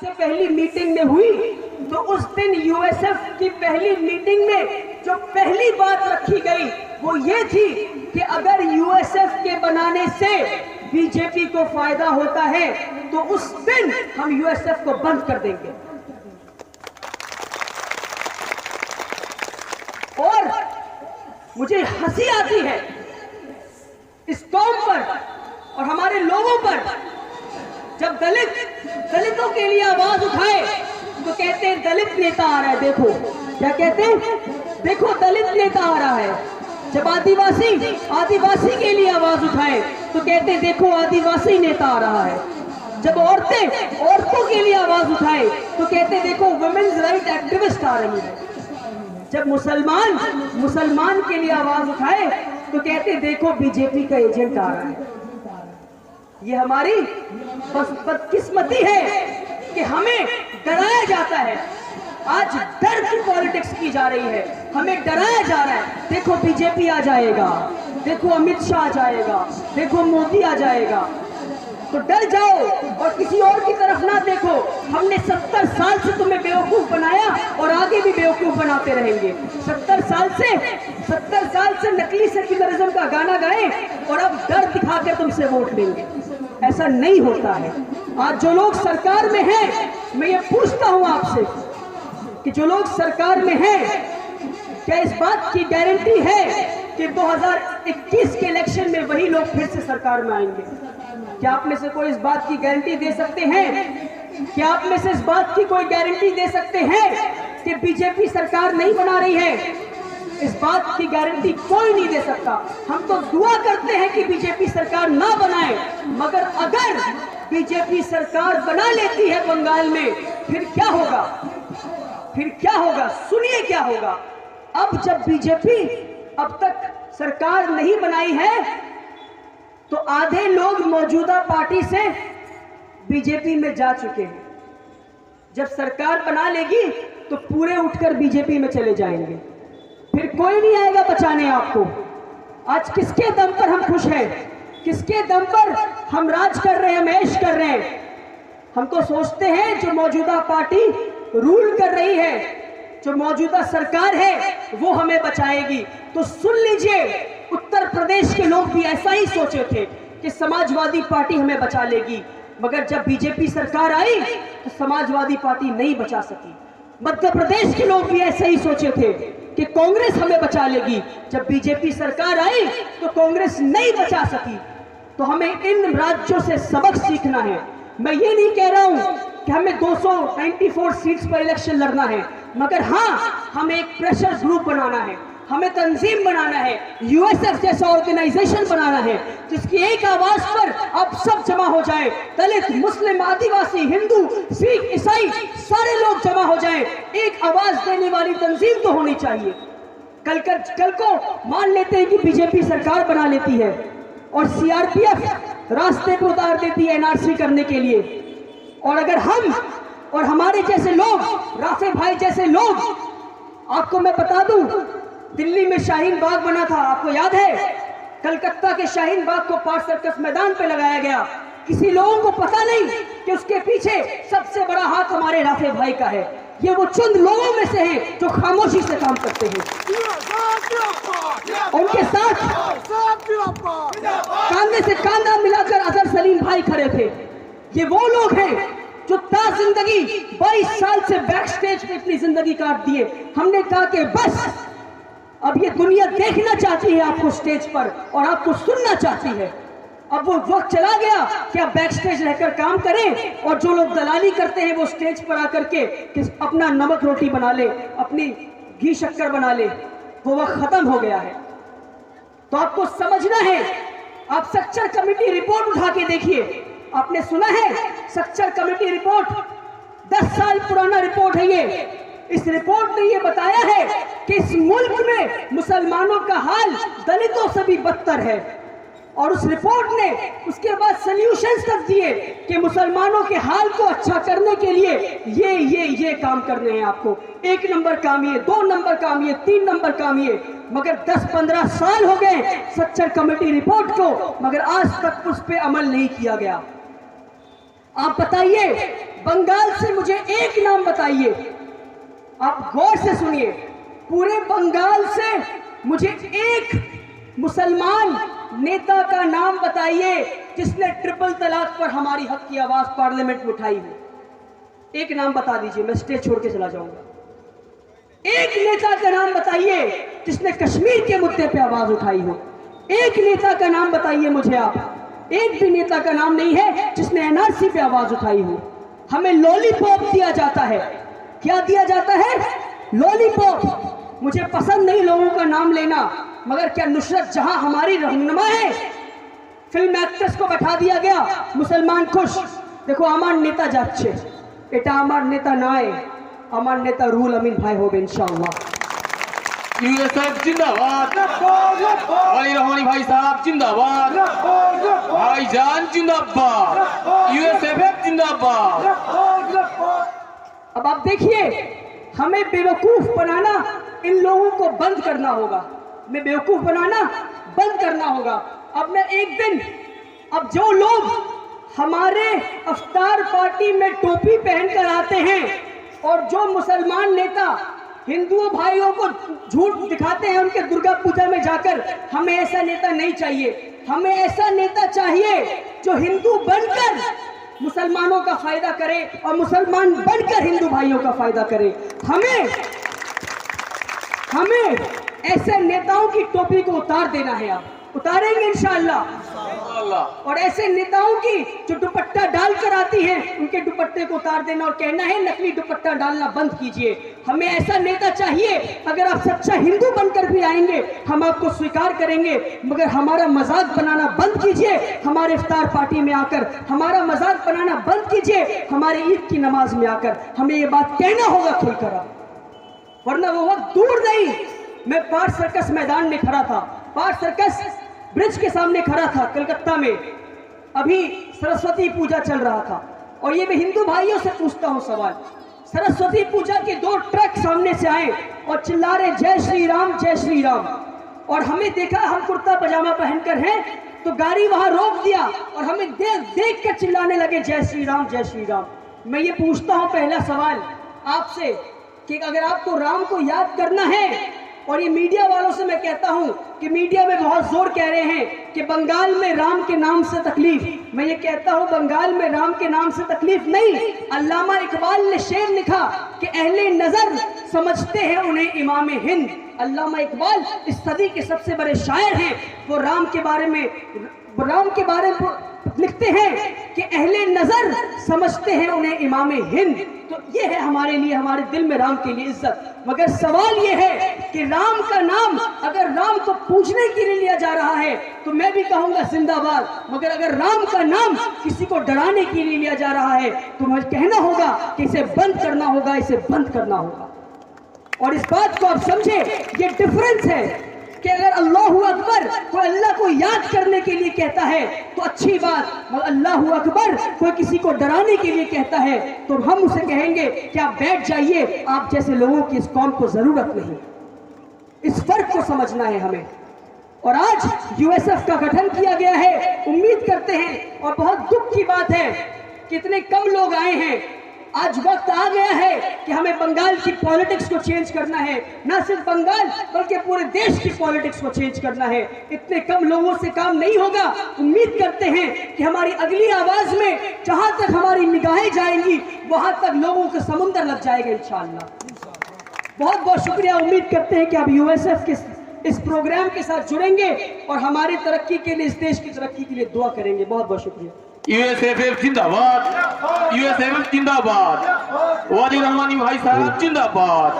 से पहली मीटिंग में हुई, तो उस दिन यूएसएफ की पहली मीटिंग में जो पहली बात रखी गई वो ये थी कि अगर यूएसएफ के बनाने से बीजेपी को फायदा होता है तो उस दिन हम यूएसएफ को बंद कर देंगे। और मुझे हंसी आती है इस कौम पर और हमारे लोगों पर, जब दलितों के लिए आवाज उठाए तो कहते हैं दलित नेता आ रहा है। देखो क्या कहते हैं, देखो दलित नेता आ रहा है। जब आदिवासी के लिए आवाज उठाए तो कहते हैं देखो आदिवासी नेता आ रहा है। जब औरतों के लिए आवाज उठाए तो कहते हैं देखो वुमेन्स राइट एक्टिविस्ट आ रही है। जब मुसलमान के लिए आवाज उठाए तो कहते देखो बीजेपी का एजेंट आ रहा है। ये हमारी बदकिस्मती है कि हमें डराया जाता है। आज डर की पॉलिटिक्स की जा रही है, हमें डराया जा रहा है। देखो बीजेपी आ जाएगा, देखो अमित शाह आ जाएगा, देखो मोदी आ जाएगा। तो डर जाओ और किसी और की तरफ ना देखो। हमने 70 साल से तुम्हें बेवकूफ बनाया और आगे भी बेवकूफ बनाते रहेंगे। 70 साल से नकली सेक्युलरिज्म का गाना गाए और अब डर दिखाकर तुमसे वोट लेंगे। ऐसा नहीं होता है। आज जो लोग सरकार में हैं, मैं ये पूछता हूं आपसे कि जो लोग सरकार में हैं, क्या इस बात की गारंटी है कि 2021 के इलेक्शन में वही लोग फिर से सरकार में आएंगे? क्या आप में से कोई इस बात की गारंटी दे सकते हैं? क्या आप में से इस बात की कोई गारंटी दे सकते हैं कि बीजेपी सरकार नहीं बना रही है? इस बात की गारंटी कोई नहीं दे सकता। हम तो दुआ करते हैं कि बीजेपी सरकार ना बनाए, मगर अगर बीजेपी सरकार बना लेती है बंगाल में, फिर क्या होगा? सुनिए क्या होगा। अब जब बीजेपी अब तक सरकार नहीं बनाई है तो आधे लोग मौजूदा पार्टी से बीजेपी में जा चुके हैं। जब सरकार बना लेगी तो पूरे उठकर बीजेपी में चले जाएंगे, फिर कोई नहीं आएगा बचाने आपको। आज किसके दम पर हम खुश हैं? किसके दम पर हम राज कर रहे हैं, हम ऐश कर रहे हैं? हम तो सोचते हैं जो मौजूदा पार्टी रूल कर रही है, जो मौजूदा सरकार है, वो हमें बचाएगी। तो सुन लीजिए, उत्तर प्रदेश के लोग भी ऐसा ही सोचे थे कि समाजवादी पार्टी हमें बचा लेगी, मगर जब बीजेपी सरकार आई तो समाजवादी पार्टी नहीं बचा सकी। मध्य प्रदेश के लोग भी ऐसे ही सोचे थे कि कांग्रेस हमें बचा लेगी, जब बीजेपी सरकार आई तो कांग्रेस नहीं बचा सकी। तो हमें इन राज्यों से सबक सीखना है। मैं ये नहीं कह रहा हूं कि हमें 294 सीट्स पर इलेक्शन लड़ना है, मगर हाँ, हमें एक प्रेशर ग्रुप बनाना है, हमें तंजीम बनाना है, यूएसएफ जैसा ऑर्गेनाइजेशन बनाना है जिसकी एक आवाज पर अब सब जमा हो जाए। दलित, मुस्लिम, आदिवासी, हिंदू, सिख, ईसाई सारे लोग जमा हो जाएं। एक आवाज देने वाली तंजीम तो होनी चाहिए। कल को मान लेते हैं कि बीजेपी सरकार बना लेती है और सीआरपीएफ रास्ते को उतार देती है एनआरसी करने के लिए, और अगर हम और हमारे जैसे लोग, राफे भाई जैसे लोग, आपको मैं बता दूं, दिल्ली में शाहीन बाग बना था, आपको याद है? कलकत्ता के शाहीन बाग को पार्क सर्कस मैदान पे लगाया गया। किसी लोगों को पता नहीं कि उसके पीछे सबसे बड़ा हाथ हमारे राफे भाई का है। ये वो चंद लोगों में से हैं जो खामोशी से काम करते हैं। उनके साथ कांधे से कांधा मिलाकर अजहर सलीम भाई खड़े थे। ये वो लोग हैं जो जिंदगी 22 साल से बैक स्टेज पे अपनी जिंदगी काट दिए। हमने कहा कि बस अब ये दुनिया देखना चाहती है आपको स्टेज पर और आपको सुनना चाहती है। अब वो वक्त चला गया कि आप बैक स्टेज रहकर काम करें और जो लोग दलाली करते हैं वो स्टेज पर आकर के अपना नमक रोटी बना ले, अपनी घी शक्कर बना ले। वो वक्त खत्म हो गया है। तो आपको समझना है। आप सक्चर कमेटी रिपोर्ट उठा के देखिए। आपने सुना है सक्चर कमेटी रिपोर्ट 10 साल पुराना रिपोर्ट है ये। इस रिपोर्ट ने ये बताया है कि इस मुल्क में मुसलमानों का हाल दलितों से भी बदतर है, और उस रिपोर्ट ने उसके बाद सॉल्यूशंस तक दिए कि मुसलमानों के हाल को अच्छा करने के लिए ये काम करने हैं आपको। 1 नंबर काम ये, 2 नंबर काम ये, 3 नंबर काम ये। मगर 10-15 साल हो गए सक्चर कमेटी रिपोर्ट को, मगर आज तक उस पर अमल नहीं किया गया। आप बताइए, बंगाल से मुझे एक नाम बताइए, आप गौर से सुनिए, पूरे बंगाल से मुझे एक मुसलमान नेता का नाम बताइए जिसने ट्रिपल तलाक पर हमारी हक की आवाज पार्लियामेंट में उठाई हो। एक नाम बता दीजिए, मैं स्टेज छोड़ के चला जाऊंगा। एक नेता का नाम बताइए जिसने कश्मीर के मुद्दे पे आवाज उठाई हो। एक नेता का नाम बताइए मुझे आप। एक भी नेता का नाम नहीं है जिसने एनआरसी पे आवाज उठाई हो। हमें लॉलीपॉप दिया जाता है। क्या दिया जाता है? लॉलीपॉप। मुझे पसंद नहीं लोगों का नाम लेना, मगर क्या नुसरत जहां हमारी रहनुमा है? फिल्म एक्ट्रेस को बैठा दिया गया, मुसलमान खुश। देखो আমার নেতা যাচ্ছে, এটা আমার নেতা নয়, আমার নেতা রুহুল আমিন ভাই হবে ইনশাআল্লাহ। यूएसएफ जिंदाबाद, अली रहमानी भाई साहब जिंदाबाद, भाईजान जिंदाबाद, यूएसएफ जिंदाबाद। अब आप देखिए, हमें बेवकूफ बनाना इन लोगों को बंद करना होगा। हमें बेवकूफ बनाना बंद करना होगा। अब मैं एक दिन, अब जो लोग हमारे अफ्तार पार्टी में टोपी पहनकर आते हैं और जो मुसलमान नेता हिंदुओं भाइयों को झूठ दिखाते हैं उनके दुर्गा पूजा में जाकर, हमें ऐसा नेता नहीं चाहिए। हमें ऐसा नेता चाहिए जो हिंदू बनकर मुसलमानों का फायदा करे और मुसलमान बनकर हिंदू भाइयों का फायदा करे। हमें ऐसे नेताओं की टोपी को उतार देना है। आप उतारेंगे इंशाअल्लाह। और ऐसे नेताओं की जो दुपट्टा डालकर आती हैं, उनके दुपट्टे को उतार देना और कहना है नकली दुपट्टा डालना बंद कीजिए। हमें ऐसा नेता चाहिए, अगर आप सच्चा हिंदू बनकर भी आएंगे हम आपको स्वीकार करेंगे, मगर हमारा मजाक बनाना बंद कीजिए। हमारे इफ्तार पार्टी में आकर हमारा मजाक बनाना बंद कीजिए। हमारे ईद की नमाज में आकर हमें ये बात कहना होगा खुलकर, वरना वो वक्त दूर नहीं। मैं पार्क सर्कस मैदान में खड़ा था, पार्क सर्कस ब्रिज के सामने खड़ा था कलकत्ता में। अभी सरस्वती पूजा चल रहा था और ये मैं हिंदू भाइयों से पूछता हूं सवाल। सरस्वती पूजा के 2 ट्रक सामने से आए और चिल्ला रहे जय श्री राम जय श्री राम। और हमें देखा, हम कुर्ता पजामा पहनकर हैं, तो गाड़ी वहां रोक दिया और हमें देख कर चिल्लाने लगे जय श्री राम जय श्री राम। मैं ये पूछता हूं पहला सवाल आपसे कि अगर आपको राम को याद करना है, और ये मीडिया वालों से मैं कहता हूं कि मीडिया में बहुत जोर कह रहे हैं कि बंगाल में राम के नाम से तकलीफ, मैं ये कहता हूं बंगाल में राम के नाम से तकलीफ नहीं। अल्लामा इकबाल ने शेर लिखा कि अहले नजर समझते हैं उन्हें इमाम हिंद। अल्लामा इकबाल इस सदी के सबसे बड़े शायर हैं। वो राम के बारे में लिखते हैं कि अहले नजर समझते हैं उन्हें इमाम हिंद। तो ये है हमारे लिए, हमारे दिल में राम के लिए इज्जत। मगर सवाल ये है कि राम का नाम अगर राम को पूजने के लिए लिया जा रहा है तो मैं भी कहूंगा जिंदाबाद, मगर अगर राम का नाम किसी को डराने के लिए लिया जा रहा है तो मुझे कहना होगा कि इसे बंद करना होगा, इसे बंद करना होगा। और इस बात को आप समझे, ये डिफरेंस है कि अगर अल्लाहू अकबर कोई अल्लाह को याद करने के लिए कहता है तो अच्छी बात, और अल्लाहू अकबर कोई किसी को डराने के लिए कहता है तो हम उसे कहेंगे कि आप बैठ जाइए, आप जैसे लोगों की इस कौम को जरूरत नहीं। इस फर्क को समझना है हमें। और आज यूएसएफ का गठन किया गया है, उम्मीद करते हैं, और बहुत दुख की बात है कि इतने कम लोग आए हैं। आज वक्त आ गया है कि हमें बंगाल की पॉलिटिक्स को चेंज करना है, ना सिर्फ बंगाल बल्कि पूरे देश की पॉलिटिक्स को चेंज करना है। इतने कम लोगों से काम नहीं होगा। उम्मीद करते हैं कि हमारी अगली आवाज में जहां तक हमारी निगाहें जाएंगी वहां तक लोगों का समुंदर लग जाएगा इंशाअल्लाह। बहुत बहुत शुक्रिया। उम्मीद करते हैं कि आप यूएसएफ के इस प्रोग्राम के साथ जुड़ेंगे और हमारी तरक्की के लिए, इस देश की तरक्की के लिए दुआ करेंगे। बहुत बहुत शुक्रिया। यूएसएफ जिंदाबाद, यूएसएफ जिंदाबाद, वाली रहमानी भाई साहब जिंदाबाद।